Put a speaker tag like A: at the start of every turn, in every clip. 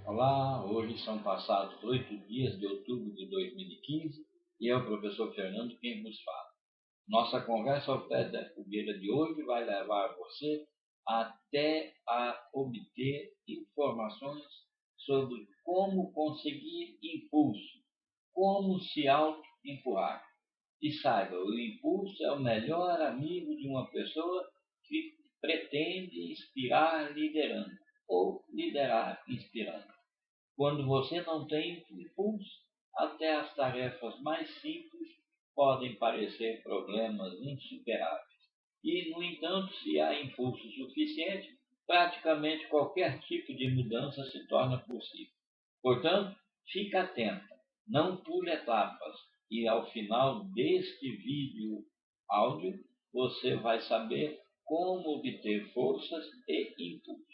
A: Olá, hoje são passados 8 dias de outubro de 2015 e é o professor Fernando quem vos fala. Nossa conversa ao pé da fogueira de hoje vai levar você até a obter informações sobre como conseguir impulso, como se auto-empurrar. E saiba, o impulso é o melhor amigo de uma pessoa que pretende inspirar liderando ou liderar inspirando. Quando você não tem impulso, até as tarefas mais simples podem parecer problemas insuperáveis. E, no entanto, se há impulso suficiente, praticamente qualquer tipo de mudança se torna possível. Portanto, fique atento, não pule etapas, e ao final deste vídeo áudio, você vai saber como obter forças e impulso.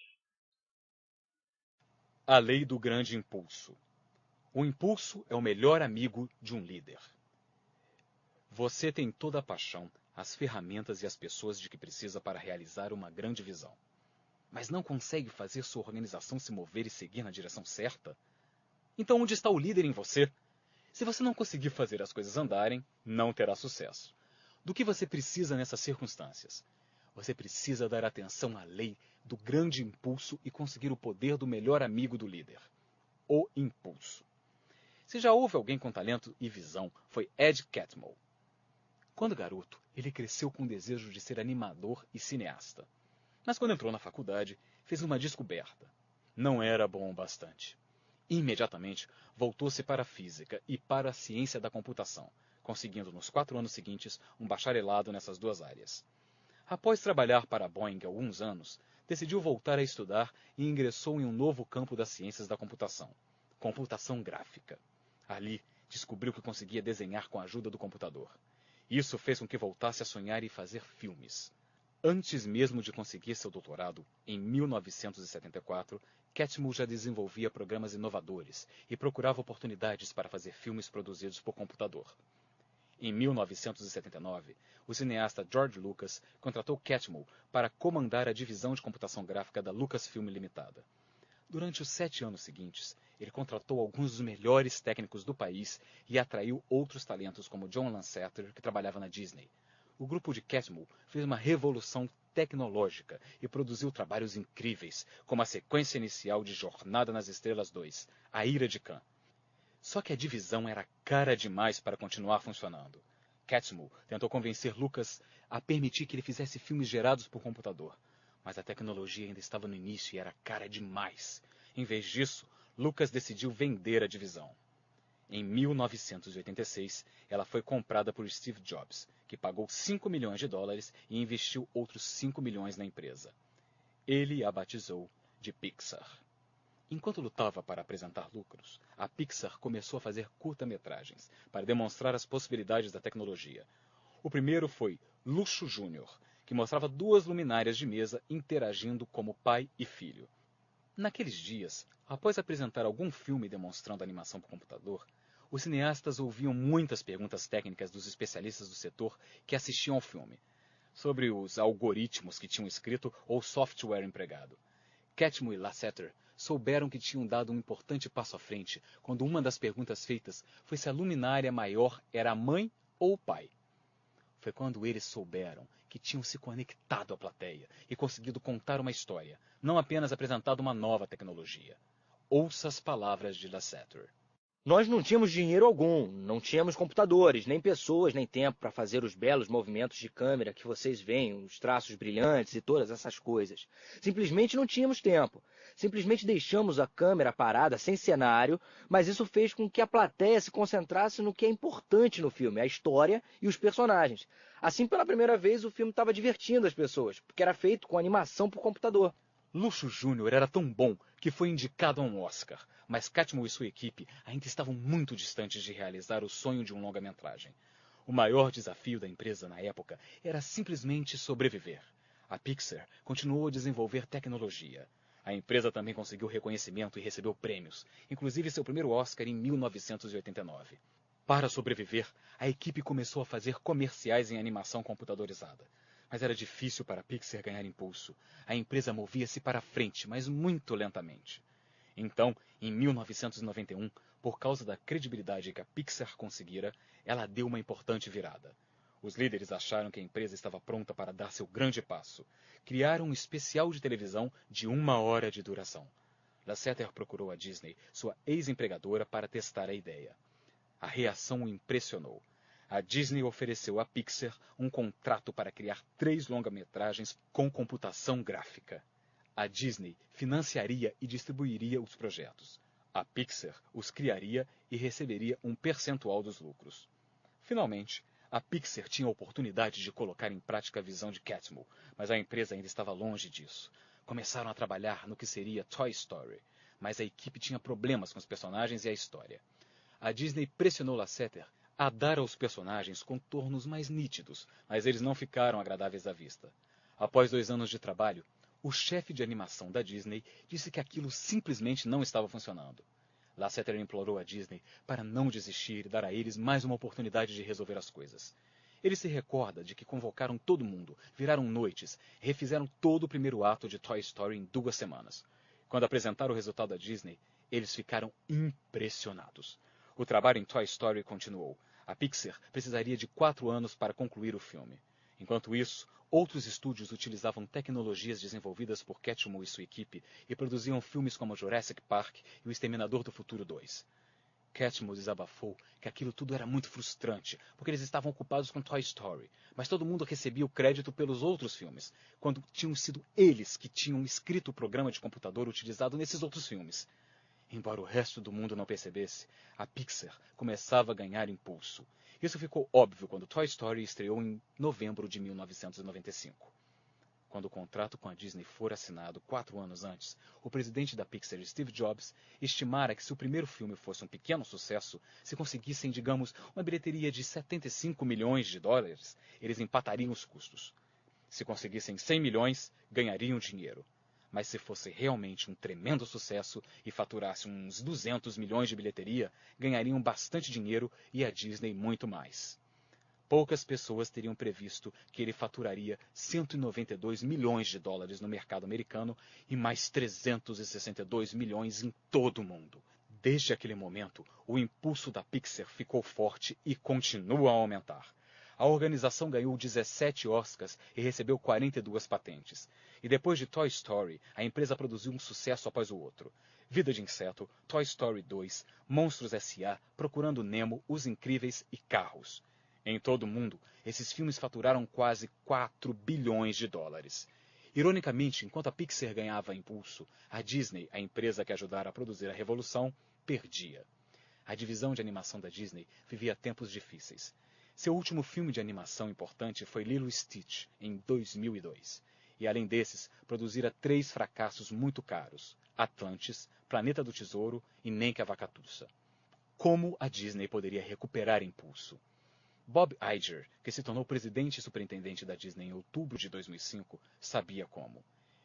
B: A lei do grande impulso. O impulso é o melhor amigo de um líder. Você tem toda a paixão, as ferramentas e as pessoas de que precisa para realizar uma grande visão. Mas não consegue fazer sua organização se mover e seguir na direção certa? Então onde está o líder em você? Se você não conseguir fazer as coisas andarem, não terá sucesso. Do que você precisa nessas circunstâncias? Você precisa dar atenção à lei do grande impulso e conseguir o poder do melhor amigo do líder. O impulso. Se já houve alguém com talento e visão, foi Ed Catmull. Quando garoto, ele cresceu com o desejo de ser animador e cineasta. Mas quando entrou na faculdade, fez uma descoberta. Não era bom o bastante. Imediatamente, voltou-se para a física e para a ciência da computação, conseguindo nos 4 anos seguintes um bacharelado nessas duas áreas. Após trabalhar para a Boeing alguns anos, decidiu voltar a estudar e ingressou em um novo campo das ciências da computação, computação gráfica. Ali, descobriu que conseguia desenhar com a ajuda do computador. Isso fez com que voltasse a sonhar e fazer filmes. Antes mesmo de conseguir seu doutorado, em 1974, Catmull já desenvolvia programas inovadores e procurava oportunidades para fazer filmes produzidos por computador. Em 1979, o cineasta George Lucas contratou Catmull para comandar a divisão de computação gráfica da Lucasfilm Limitada. Durante os 7 anos seguintes, ele contratou alguns dos melhores técnicos do país e atraiu outros talentos como John Lasseter, que trabalhava na Disney. O grupo de Catmull fez uma revolução tecnológica e produziu trabalhos incríveis, como a sequência inicial de Jornada nas Estrelas 2, A Ira de Khan. Só que a divisão era cara demais para continuar funcionando. Catmull tentou convencer Lucas a permitir que ele fizesse filmes gerados por computador, mas a tecnologia ainda estava no início e era cara demais. Em vez disso, Lucas decidiu vender a divisão. Em 1986, ela foi comprada por Steve Jobs, que pagou $5 milhões e investiu outros 5 milhões na empresa. Ele a batizou de Pixar. Enquanto lutava para apresentar lucros, a Pixar começou a fazer curta-metragens para demonstrar as possibilidades da tecnologia. O primeiro foi Luxo Júnior, que mostrava duas luminárias de mesa interagindo como pai e filho. Naqueles dias, após apresentar algum filme demonstrando animação por computador, os cineastas ouviam muitas perguntas técnicas dos especialistas do setor que assistiam ao filme, sobre os algoritmos que tinham escrito ou software empregado. Catmull e Lasseter souberam que tinham dado um importante passo à frente quando uma das perguntas feitas foi se a luminária maior era a mãe ou o pai. Foi quando eles souberam que tinham se conectado à plateia e conseguido contar uma história, não apenas apresentado uma nova tecnologia. Ouça as palavras de Lasseter.
C: Nós não tínhamos dinheiro algum, não tínhamos computadores, nem pessoas, nem tempo para fazer os belos movimentos de câmera que vocês veem, os traços brilhantes e todas essas coisas. Simplesmente não tínhamos tempo. Simplesmente deixamos a câmera parada, sem cenário, mas isso fez com que a plateia se concentrasse no que é importante no filme, a história e os personagens. Assim, pela primeira vez, o filme estava divertindo as pessoas, porque era feito com animação por computador.
B: Luxo Júnior era tão bom que foi indicado a um Oscar, mas Catmull e sua equipe ainda estavam muito distantes de realizar o sonho de um longa-metragem. O maior desafio da empresa na época era simplesmente sobreviver. A Pixar continuou a desenvolver tecnologia. A empresa também conseguiu reconhecimento e recebeu prêmios, inclusive seu primeiro Oscar em 1989. Para sobreviver, a equipe começou a fazer comerciais em animação computadorizada. Mas era difícil para a Pixar ganhar impulso. A empresa movia-se para frente, mas muito lentamente. Então, em 1991, por causa da credibilidade que a Pixar conseguira, ela deu uma importante virada. Os líderes acharam que a empresa estava pronta para dar seu grande passo. Criaram um especial de televisão de 1 hora de duração. Lasseter procurou a Disney, sua ex-empregadora, para testar a ideia. A reação o impressionou. A Disney ofereceu à Pixar um contrato para criar 3 longa-metragens com computação gráfica. A Disney financiaria e distribuiria os projetos. A Pixar os criaria e receberia um percentual dos lucros. Finalmente, a Pixar tinha a oportunidade de colocar em prática a visão de Catmull, mas a empresa ainda estava longe disso. Começaram a trabalhar no que seria Toy Story, mas a equipe tinha problemas com os personagens e a história. A Disney pressionou Lasseter a dar aos personagens contornos mais nítidos, mas eles não ficaram agradáveis à vista. Após 2 anos de trabalho, o chefe de animação da Disney disse que aquilo simplesmente não estava funcionando. Lasseter implorou a Disney para não desistir e dar a eles mais uma oportunidade de resolver as coisas. Ele se recorda de que convocaram todo mundo, viraram noites, refizeram todo o primeiro ato de Toy Story em 2 semanas. Quando apresentaram o resultado à Disney, eles ficaram impressionados. O trabalho em Toy Story continuou. A Pixar precisaria de 4 anos para concluir o filme. Enquanto isso, outros estúdios utilizavam tecnologias desenvolvidas por Catmull e sua equipe e produziam filmes como Jurassic Park e O Exterminador do Futuro 2. Catmull desabafou que aquilo tudo era muito frustrante, porque eles estavam ocupados com Toy Story, mas todo mundo recebia o crédito pelos outros filmes, quando tinham sido eles que tinham escrito o programa de computador utilizado nesses outros filmes. Embora o resto do mundo não percebesse, a Pixar começava a ganhar impulso. Isso ficou óbvio quando Toy Story estreou em novembro de 1995. Quando o contrato com a Disney for assinado 4 anos antes, o presidente da Pixar, Steve Jobs, estimara que se o primeiro filme fosse um pequeno sucesso, se conseguissem, digamos, uma bilheteria de 75 milhões de dólares, eles empatariam os custos. Se conseguissem 100 milhões, ganhariam dinheiro. Mas se fosse realmente um tremendo sucesso e faturasse uns 200 milhões de bilheteria, ganhariam bastante dinheiro e a Disney muito mais. Poucas pessoas teriam previsto que ele faturaria 192 milhões de dólares no mercado americano e mais 362 milhões em todo o mundo. Desde aquele momento, o impulso da Pixar ficou forte e continua a aumentar. A organização ganhou 17 Oscars e recebeu 42 patentes. E depois de Toy Story, a empresa produziu um sucesso após o outro. Vida de Inseto, Toy Story 2, Monstros S.A., Procurando Nemo, Os Incríveis e Carros. Em todo o mundo, esses filmes faturaram quase 4 bilhões de dólares. Ironicamente, enquanto a Pixar ganhava impulso, a Disney, a empresa que ajudara a produzir a revolução, perdia. A divisão de animação da Disney vivia tempos difíceis. Seu último filme de animação importante foi Lilo e Stitch, em 2002. E além desses, produzira 3 fracassos muito caros: Atlantis, Planeta do Tesouro e Nem que a Vaca Tussa. Como a Disney poderia recuperar impulso? Bob Iger, que se tornou presidente e superintendente da Disney em outubro de 2005, sabia como.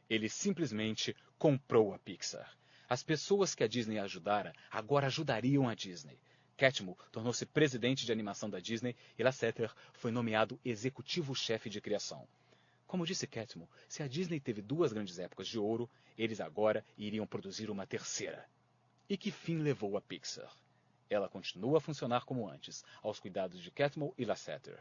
B: Ele simplesmente comprou a Pixar. As pessoas que a Disney ajudara agora ajudariam a Disney. Catmull tornou-se presidente de animação da Disney e Lasseter foi nomeado executivo-chefe de criação. Como disse Catmull, se a Disney teve 2 grandes épocas de ouro, eles agora iriam produzir uma terceira. E que fim levou a Pixar? Ela continua a funcionar como antes, aos cuidados de Catmull e Lasseter.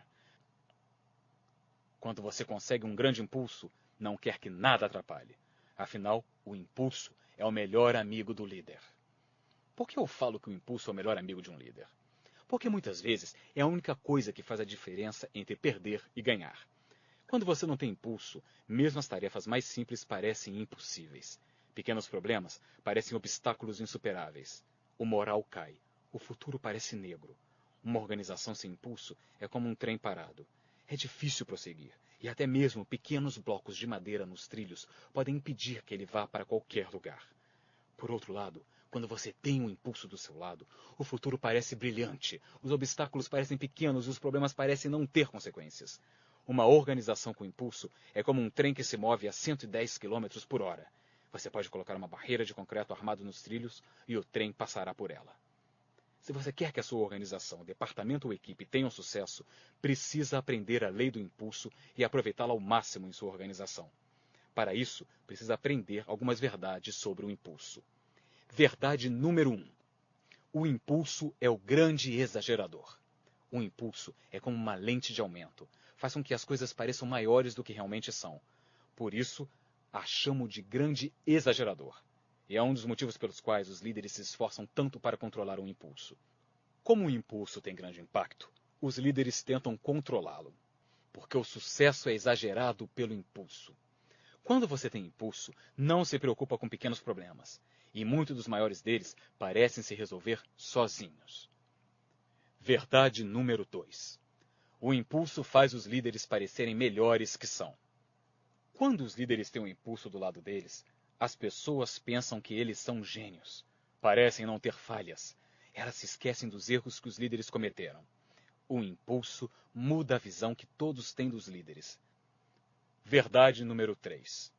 B: Quando você consegue um grande impulso, não quer que nada atrapalhe. Afinal, o impulso é o melhor amigo do líder. Por que eu falo que o impulso é o melhor amigo de um líder? Porque muitas vezes é a única coisa que faz a diferença entre perder e ganhar. Quando você não tem impulso, mesmo as tarefas mais simples parecem impossíveis. Pequenos problemas parecem obstáculos insuperáveis. O moral cai. O futuro parece negro. Uma organização sem impulso é como um trem parado. É difícil prosseguir, e até mesmo pequenos blocos de madeira nos trilhos podem impedir que ele vá para qualquer lugar. Por outro lado, quando você tem um impulso do seu lado, o futuro parece brilhante, os obstáculos parecem pequenos e os problemas parecem não ter consequências. Uma organização com impulso é como um trem que se move a 110 km por hora. Você pode colocar uma barreira de concreto armado nos trilhos e o trem passará por ela. Se você quer que a sua organização, departamento ou equipe tenham sucesso, precisa aprender a lei do impulso e aproveitá-la ao máximo em sua organização. Para isso, precisa aprender algumas verdades sobre o impulso. Verdade número 1. O impulso é o grande exagerador. O impulso é como uma lente de aumento. Faz com que as coisas pareçam maiores do que realmente são. Por isso, a chamo de grande exagerador. E é um dos motivos pelos quais os líderes se esforçam tanto para controlar o impulso. Como o impulso tem grande impacto, os líderes tentam controlá-lo. Porque o sucesso é exagerado pelo impulso. Quando você tem impulso, não se preocupa com pequenos problemas. E muitos dos maiores deles parecem se resolver sozinhos. Verdade número 2. O impulso faz os líderes parecerem melhores que são. Quando os líderes têm o impulso do lado deles, as pessoas pensam que eles são gênios. Parecem não ter falhas. Elas se esquecem dos erros que os líderes cometeram. O impulso muda a visão que todos têm dos líderes. Verdade número 3.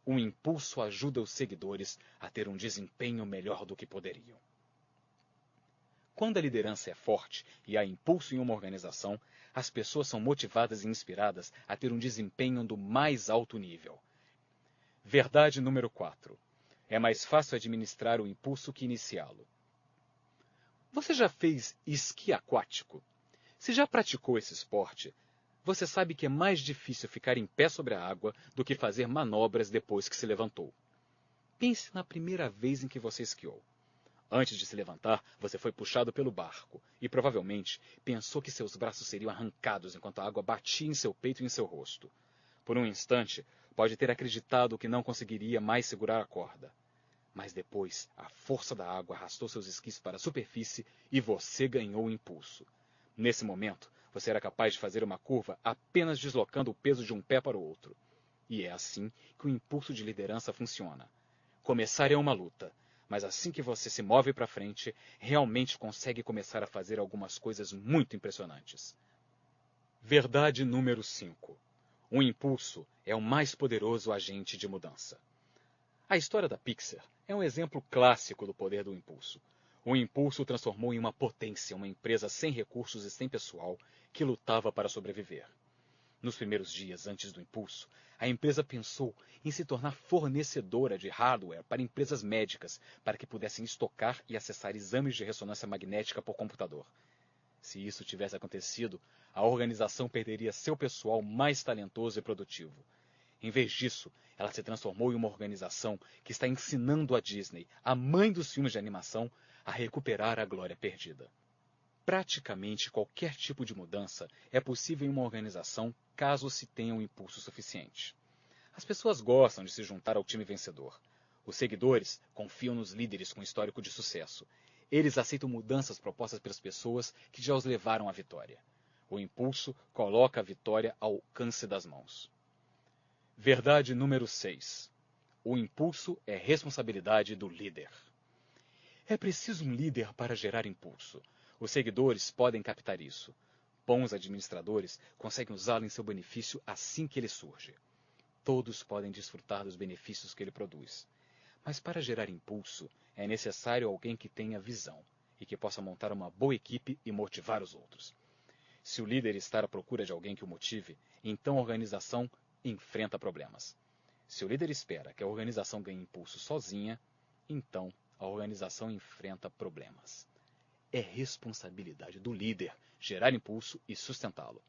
B: O impulso ajuda os seguidores a ter um desempenho melhor do que poderiam. Quando a liderança é forte e há impulso em uma organização, as pessoas são motivadas e inspiradas a ter um desempenho do mais alto nível. Verdade número 4. É mais fácil administrar o impulso que iniciá-lo. Você já fez esqui aquático? Se já praticou esse esporte, você sabe que é mais difícil ficar em pé sobre a água do que fazer manobras depois que se levantou. Pense na primeira vez em que você esquiou. Antes de se levantar, você foi puxado pelo barco e provavelmente pensou que seus braços seriam arrancados enquanto a água batia em seu peito e em seu rosto. Por um instante, pode ter acreditado que não conseguiria mais segurar a corda. Mas depois, a força da água arrastou seus esquis para a superfície e você ganhou o impulso. Nesse momento, você era capaz de fazer uma curva apenas deslocando o peso de um pé para o outro. E é assim que o impulso de liderança funciona. Começar é uma luta, mas assim que você se move para frente, realmente consegue começar a fazer algumas coisas muito impressionantes. Verdade número 5. O impulso é o mais poderoso agente de mudança. A história da Pixar é um exemplo clássico do poder do impulso. O impulso transformou em uma potência uma empresa sem recursos e sem pessoal que lutava para sobreviver. Nos primeiros dias antes do impulso, a empresa pensou em se tornar fornecedora de hardware para empresas médicas para que pudessem estocar e acessar exames de ressonância magnética por computador. Se isso tivesse acontecido, a organização perderia seu pessoal mais talentoso e produtivo. Em vez disso, ela se transformou em uma organização que está ensinando a Disney, a mãe dos filmes de animação, a recuperar a glória perdida. Praticamente qualquer tipo de mudança é possível em uma organização caso se tenha um impulso suficiente. As pessoas gostam de se juntar ao time vencedor. Os seguidores confiam nos líderes com histórico de sucesso. Eles aceitam mudanças propostas pelas pessoas que já os levaram à vitória. O impulso coloca a vitória ao alcance das mãos. Verdade número 6. O impulso é responsabilidade do líder. É preciso um líder para gerar impulso. Os seguidores podem captar isso. Bons administradores conseguem usá-lo em seu benefício assim que ele surge. Todos podem desfrutar dos benefícios que ele produz. Mas para gerar impulso, é necessário alguém que tenha visão e que possa montar uma boa equipe e motivar os outros. Se o líder está à procura de alguém que o motive, então a organização enfrenta problemas. Se o líder espera que a organização ganhe impulso sozinha, então a organização enfrenta problemas. É responsabilidade do líder gerar impulso e sustentá-lo.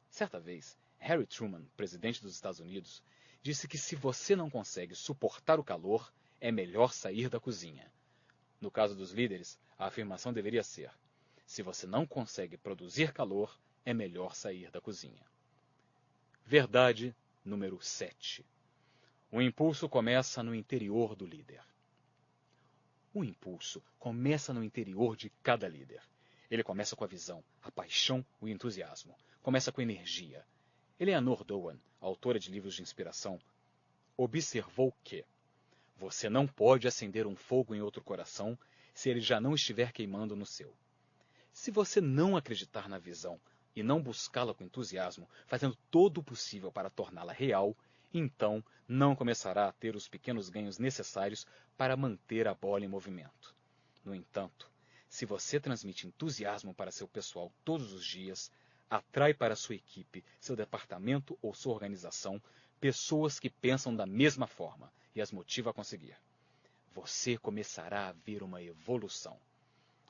B: Certa vez, Harry Truman, presidente dos Estados Unidos, disse que se você não consegue suportar o calor, é melhor sair da cozinha. No caso dos líderes, a afirmação deveria ser: se você não consegue produzir calor, é melhor sair da cozinha. Verdade número 7. O impulso começa no interior do líder. O impulso começa no interior de cada líder. Ele começa com a visão, a paixão, o entusiasmo. Começa com energia. Eleanor Dowan, autora de livros de inspiração, observou que você não pode acender um fogo em outro coração se ele já não estiver queimando no seu. Se você não acreditar na visão e não buscá-la com entusiasmo, fazendo todo o possível para torná-la real, então não começará a ter os pequenos ganhos necessários para manter a bola em movimento. No entanto, se você transmite entusiasmo para seu pessoal todos os dias, atrai para sua equipe, seu departamento ou sua organização pessoas que pensam da mesma forma e as motiva a conseguir. você começará a ver uma evolução.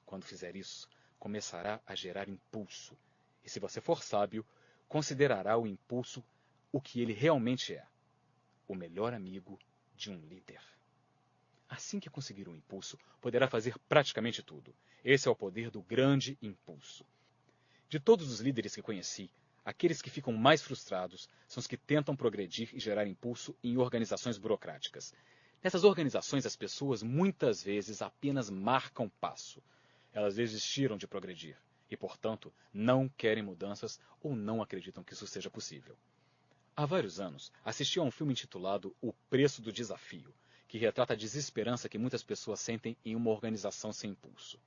B: Quando fizer isso, começará a gerar impulso. E se você for sábio, considerará o impulso o que ele realmente é: o melhor amigo de um líder. Assim que conseguir um impulso, poderá fazer praticamente tudo. Esse é o poder do grande impulso. De todos os líderes que conheci, aqueles que ficam mais frustrados são os que tentam progredir e gerar impulso em organizações burocráticas. Nessas organizações, as pessoas muitas vezes apenas marcam passo. Elas desistiram de progredir e, portanto, não querem mudanças ou não acreditam que isso seja possível. Há vários anos, assisti a um filme intitulado O Preço do Desafio, que retrata a desesperança que muitas pessoas sentem em uma organização sem impulso.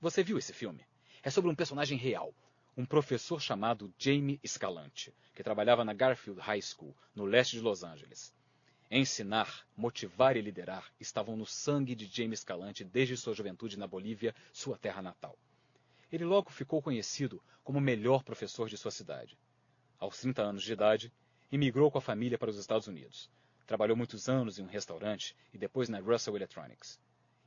B: Você viu esse filme? É sobre um personagem real, um professor chamado Jamie Escalante, que trabalhava na Garfield High School, no leste de Los Angeles. Ensinar, motivar e liderar estavam no sangue de Jamie Escalante desde sua juventude na Bolívia, sua terra natal. Ele logo ficou conhecido como o melhor professor de sua cidade. Aos 30 anos de idade, imigrou com a família para os Estados Unidos. Trabalhou muitos anos em um restaurante e depois na Russell Electronics.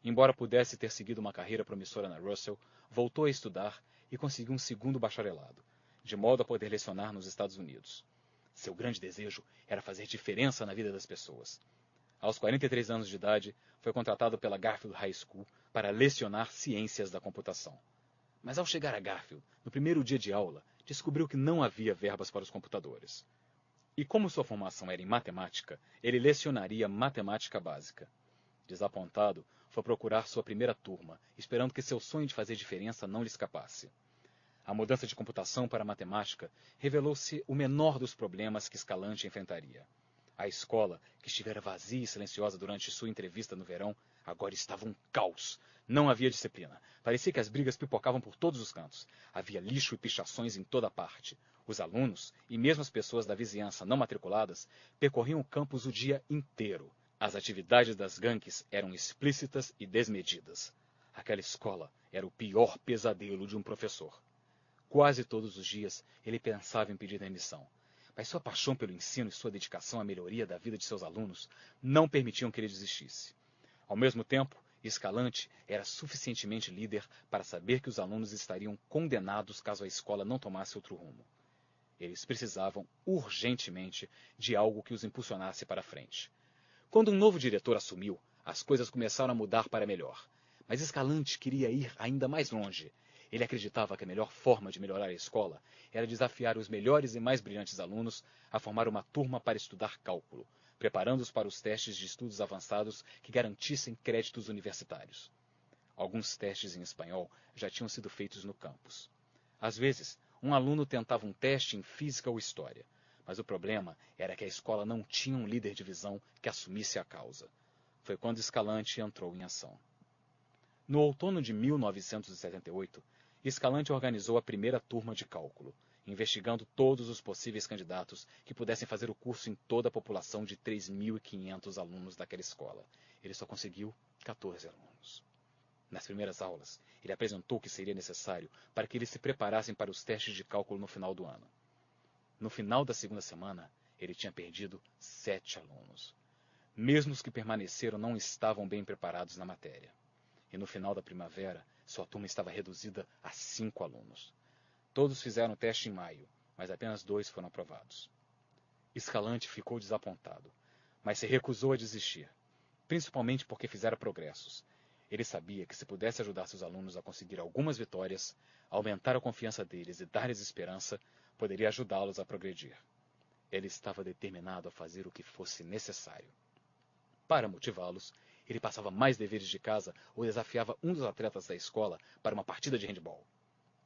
B: Embora pudesse ter seguido uma carreira promissora na Russell, voltou a estudar e conseguiu um segundo bacharelado, de modo a poder lecionar nos Estados Unidos. Seu grande desejo era fazer diferença na vida das pessoas. Aos 43 anos de idade, foi contratado pela Garfield High School para lecionar ciências da computação. Mas ao chegar a Garfield, no primeiro dia de aula, descobriu que não havia verbas para os computadores. E como sua formação era em matemática, ele lecionaria matemática básica. Desapontado, foi procurar sua primeira turma, esperando que seu sonho de fazer diferença não lhe escapasse. A mudança de computação para matemática revelou-se o menor dos problemas que Escalante enfrentaria. A escola, que estivera vazia e silenciosa durante sua entrevista no verão, agora estava um caos. Não havia disciplina. Parecia que as brigas pipocavam por todos os cantos. Havia lixo e pichações em toda parte. Os alunos, e mesmo as pessoas da vizinhança não matriculadas, percorriam o campus o dia inteiro. As atividades das gangues eram explícitas e desmedidas. Aquela escola era o pior pesadelo de um professor. Quase todos os dias ele pensava em pedir demissão, mas sua paixão pelo ensino e sua dedicação à melhoria da vida de seus alunos não permitiam que ele desistisse. Ao mesmo tempo, Escalante era suficientemente líder para saber que os alunos estariam condenados caso a escola não tomasse outro rumo. Eles precisavam urgentemente de algo que os impulsionasse para frente. Quando um novo diretor assumiu, as coisas começaram a mudar para melhor. Mas Escalante queria ir ainda mais longe. Ele acreditava que a melhor forma de melhorar a escola era desafiar os melhores e mais brilhantes alunos a formar uma turma para estudar cálculo, preparando-os para os testes de estudos avançados que garantissem créditos universitários. Alguns testes em espanhol já tinham sido feitos no campus. Às vezes, um aluno tentava um teste em física ou história, mas o problema era que a escola não tinha um líder de visão que assumisse a causa. Foi quando Escalante entrou em ação. No outono de 1978, Escalante organizou a primeira turma de cálculo, investigando todos os possíveis candidatos que pudessem fazer o curso em toda a população de 3.500 alunos daquela escola. Ele só conseguiu 14 alunos. Nas primeiras aulas, ele apresentou o que seria necessário para que eles se preparassem para os testes de cálculo no final do ano. No final da segunda semana, ele tinha perdido 7 alunos. Mesmo os que permaneceram não estavam bem preparados na matéria. E no final da primavera, sua turma estava reduzida a 5 alunos. Todos fizeram o teste em maio, mas apenas 2 foram aprovados. Escalante ficou desapontado, mas se recusou a desistir, principalmente porque fizera progressos. Ele sabia que se pudesse ajudar seus alunos a conseguir algumas vitórias, aumentar a confiança deles e dar-lhes esperança, poderia ajudá-los a progredir. Ele estava determinado a fazer o que fosse necessário. Para motivá-los, ele passava mais deveres de casa ou desafiava um dos atletas da escola para uma partida de handebol.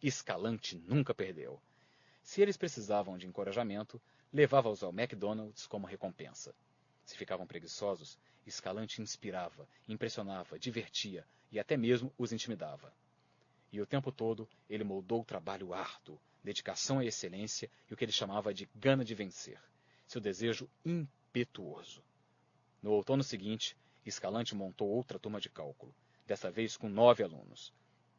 B: Escalante nunca perdeu. Se eles precisavam de encorajamento, levava-os ao McDonald's como recompensa. Se ficavam preguiçosos, Escalante inspirava, impressionava, divertia e até mesmo os intimidava. E o tempo todo ele moldou o trabalho árduo, dedicação à excelência e o que ele chamava de gana de vencer, seu desejo impetuoso. No outono seguinte, Escalante montou outra turma de cálculo, dessa vez com 9 alunos.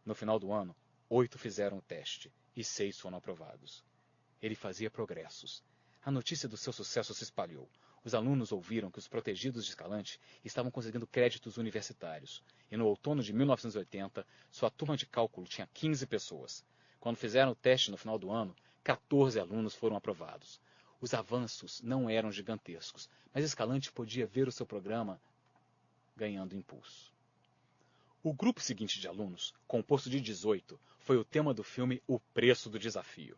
B: No final do ano, 8 fizeram o teste e 6 foram aprovados. Ele fazia progressos. A notícia do seu sucesso se espalhou. Os alunos ouviram que os protegidos de Escalante estavam conseguindo créditos universitários, e no outono de 1980, sua turma de cálculo tinha 15 pessoas. Quando fizeram o teste no final do ano, 14 alunos foram aprovados. Os avanços não eram gigantescos, mas Escalante podia ver o seu programa ganhando impulso. O grupo seguinte de alunos, composto de 18, foi o tema do filme O Preço do Desafio.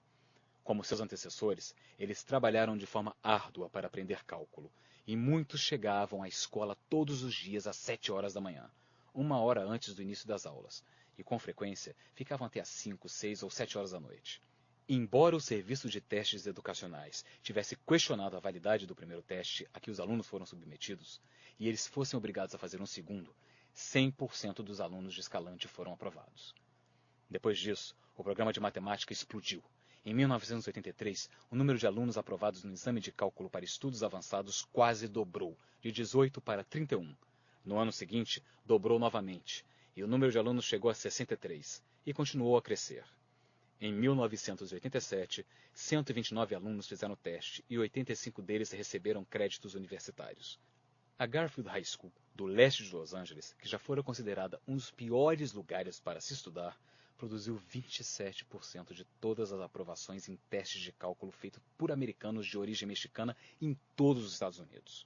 B: Como seus antecessores, eles trabalharam de forma árdua para aprender cálculo, e muitos chegavam à escola todos os dias às 7 horas da manhã, 1 hora antes do início das aulas, e com frequência ficavam até às 5, 6 ou 7 horas da noite. Embora o Serviço de Testes Educacionais tivesse questionado a validade do primeiro teste a que os alunos foram submetidos, e eles fossem obrigados a fazer um segundo, 100% dos alunos de Escalante foram aprovados. Depois disso, o programa de matemática explodiu. Em 1983, o número de alunos aprovados no exame de cálculo para estudos avançados quase dobrou, de 18 para 31. No ano seguinte, dobrou novamente, e o número de alunos chegou a 63, e continuou a crescer. Em 1987, 129 alunos fizeram o teste e 85 deles receberam créditos universitários. A Garfield High School, do leste de Los Angeles, que já fora considerada um dos piores lugares para se estudar, produziu 27% de todas as aprovações em testes de cálculo feitos por americanos de origem mexicana em todos os Estados Unidos.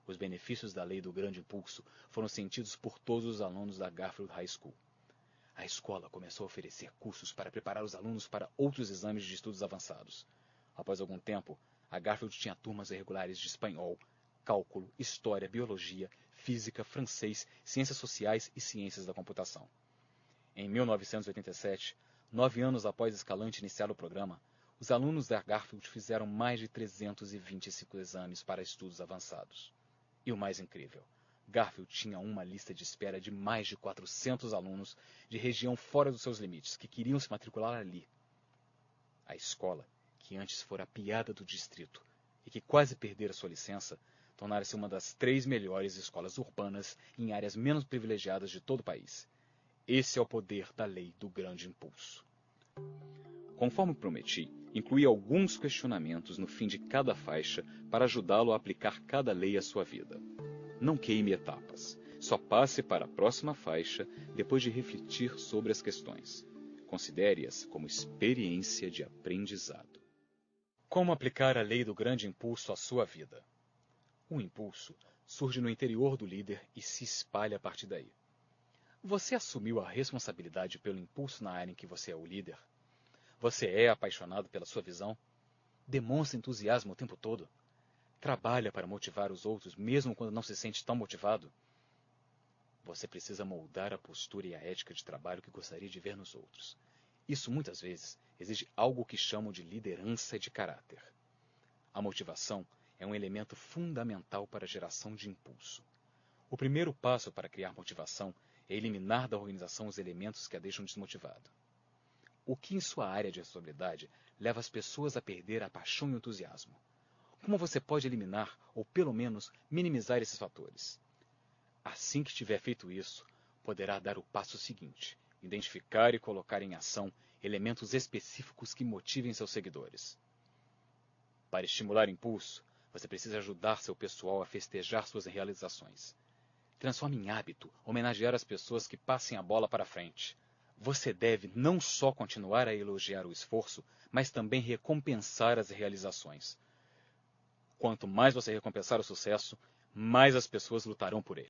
B: Os benefícios da lei do grande impulso foram sentidos por todos os alunos da Garfield High School. A escola começou a oferecer cursos para preparar os alunos para outros exames de estudos avançados. Após algum tempo, a Garfield tinha turmas regulares de espanhol, cálculo, história, biologia, física, francês, ciências sociais e ciências da computação. Em 1987, 9 anos após Escalante iniciar o programa, os alunos da Garfield fizeram mais de 325 exames para estudos avançados. E o mais incrível, Garfield tinha uma lista de espera de mais de 400 alunos de região fora dos seus limites que queriam se matricular ali. A escola, que antes fora a piada do distrito e que quase perdera sua licença, tornara-se uma das 3 melhores escolas urbanas em áreas menos privilegiadas de todo o país. Esse é o poder da lei do grande impulso. Conforme prometi, incluí alguns questionamentos no fim de cada faixa para ajudá-lo a aplicar cada lei à sua vida. Não queime etapas. Só passe para a próxima faixa depois de refletir sobre as questões. Considere-as como experiência de aprendizado. Como aplicar a lei do grande impulso à sua vida? O impulso surge no interior do líder e se espalha a partir daí. Você assumiu a responsabilidade pelo impulso na área em que você é o líder? Você é apaixonado pela sua visão? Demonstra entusiasmo o tempo todo? Trabalha para motivar os outros mesmo quando não se sente tão motivado? Você precisa moldar a postura e a ética de trabalho que gostaria de ver nos outros. Isso muitas vezes exige algo que chamam de liderança de caráter. A motivação é um elemento fundamental para a geração de impulso. O primeiro passo para criar motivação é eliminar da organização os elementos que a deixam desmotivada. O que em sua área de responsabilidade leva as pessoas a perder a paixão e o entusiasmo? Como você pode eliminar, ou pelo menos minimizar esses fatores? Assim que tiver feito isso, poderá dar o passo seguinte: identificar e colocar em ação elementos específicos que motivem seus seguidores. Para estimular impulso, você precisa ajudar seu pessoal a festejar suas realizações. Transforme em hábito homenagear as pessoas que passem a bola para frente. Você deve não só continuar a elogiar o esforço, mas também recompensar as realizações. Quanto mais você recompensar o sucesso, mais as pessoas lutarão por ele.